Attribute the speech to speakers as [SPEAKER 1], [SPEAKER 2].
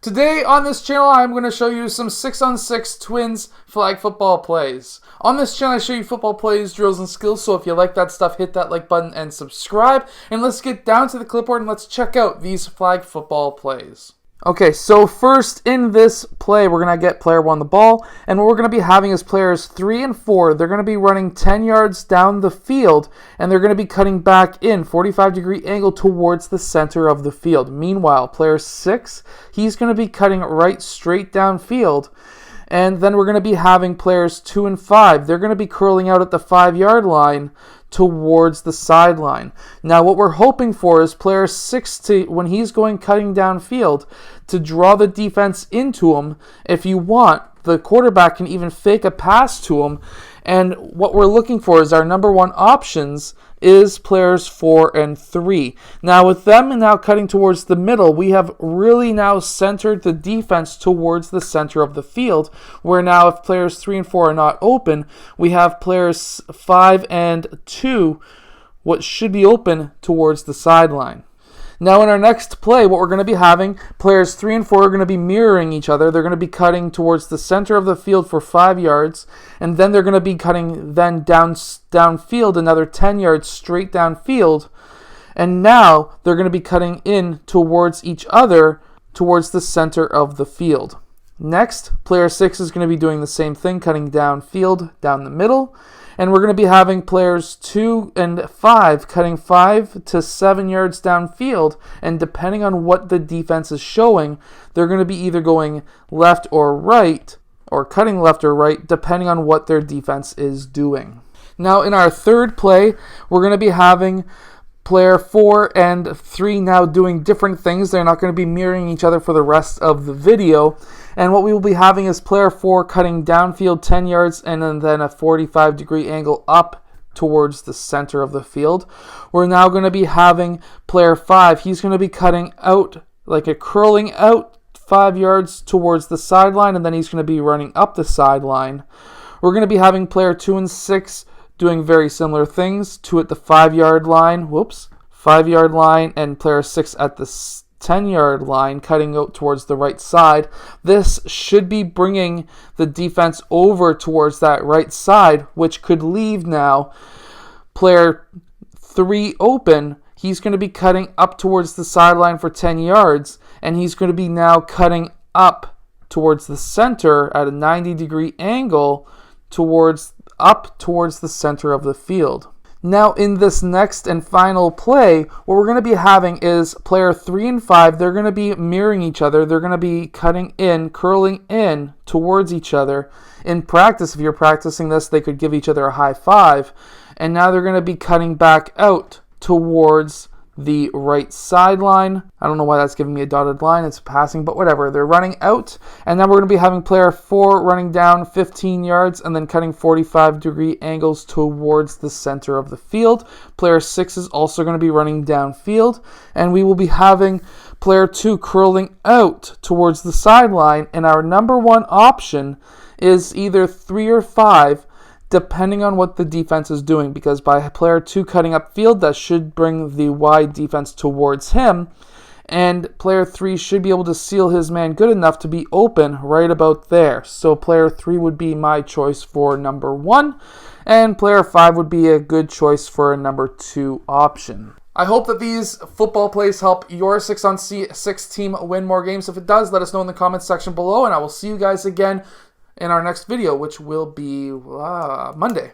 [SPEAKER 1] Today on this channel, I'm going to show you some 6-on-6 twins flag football plays. On this channel, I show you football plays, drills, and skills, so if you like that stuff, hit that like button and subscribe. And let's get down to the clipboard and let's check out these flag football plays. Okay, so first in this play, we're going to get player 1 the ball, and what we're going to be having is players 3 and 4. They're going to be running 10 yards down the field, and they're going to be cutting back in 45-degree angle towards the center of the field. Meanwhile, player 6, he's going to be cutting right straight downfield, and then we're going to be having players 2 and 5. They're going to be curling out at the 5-yard line towards the sideline. Now what we're hoping for is player 6 to, when he's going cutting downfield, to draw the defense into him. If you want, the quarterback can even fake a pass to him. And what we're looking for is our number 1 options is players 4 and 3. Now with them now cutting towards the middle, we have really now centered the defense towards the center of the field, where now if players 3 and 4 are not open, we have players 5 and 2 what should be open towards the sideline. Now in our next play, what we're going to be having, players 3 and 4 are going to be mirroring each other. They're going to be cutting towards the center of the field for 5 yards, and then they're going to be cutting then downfield another 10 yards straight downfield, and now they're going to be cutting in towards each other towards the center of the field. Next, player 6 is going to be doing the same thing, cutting downfield down the middle. And we're going to be having players 2 and 5 cutting 5 to 7 yards downfield. And depending on what the defense is showing, they're going to be either going left or right, or cutting left or right, depending on what their defense is doing. Now in our third play, we're going to be having player 4 and 3 now doing different things. They're not going to be mirroring each other for the rest of the video. And what we will be having is player 4 cutting downfield 10 yards and then a 45-degree angle up towards the center of the field. We're now going to be having player 5. He's going to be cutting out, like a curling out 5 yards towards the sideline, and then he's going to be running up the sideline. We're going to be having player 2 and 6 doing very similar things. 2 at the 5-yard line, 5-yard line, and player 6 at the 10-yard line, cutting out towards the right side. This should be bringing the defense over towards that right side, which could leave now player 3 open. He's going to be cutting up towards the sideline for 10 yards, and he's going to be now cutting up towards the center at a 90-degree angle up towards the center of the field. Now in this next and final play, what we're going to be having is player 3 and 5. They're going to be mirroring each other. They're going to be cutting in, curling in towards each other. In practice, if you're practicing this, they could give each other a high five. And now they're going to be cutting back out towards the right sideline. I don't know why that's giving me a dotted line. It's passing, but whatever. They're running out, and then we're going to be having player 4 running down 15 yards and then cutting 45-degree angles towards the center of the field. Player 6 is also going to be running downfield, and we will be having player 2 curling out towards the sideline, and our number 1 option is either 3 or 5, depending on what the defense is doing, because by player 2 cutting upfield, that should bring the wide defense towards him, and player 3 should be able to seal his man good enough to be open right about there. So player 3 would be my choice for number 1, and player 5 would be a good choice for a number 2 option. I hope that these football plays help your 6-on-6 team win more games. If it does, let us know in the comments section below, and I will see you guys again in our next video, which will be Monday.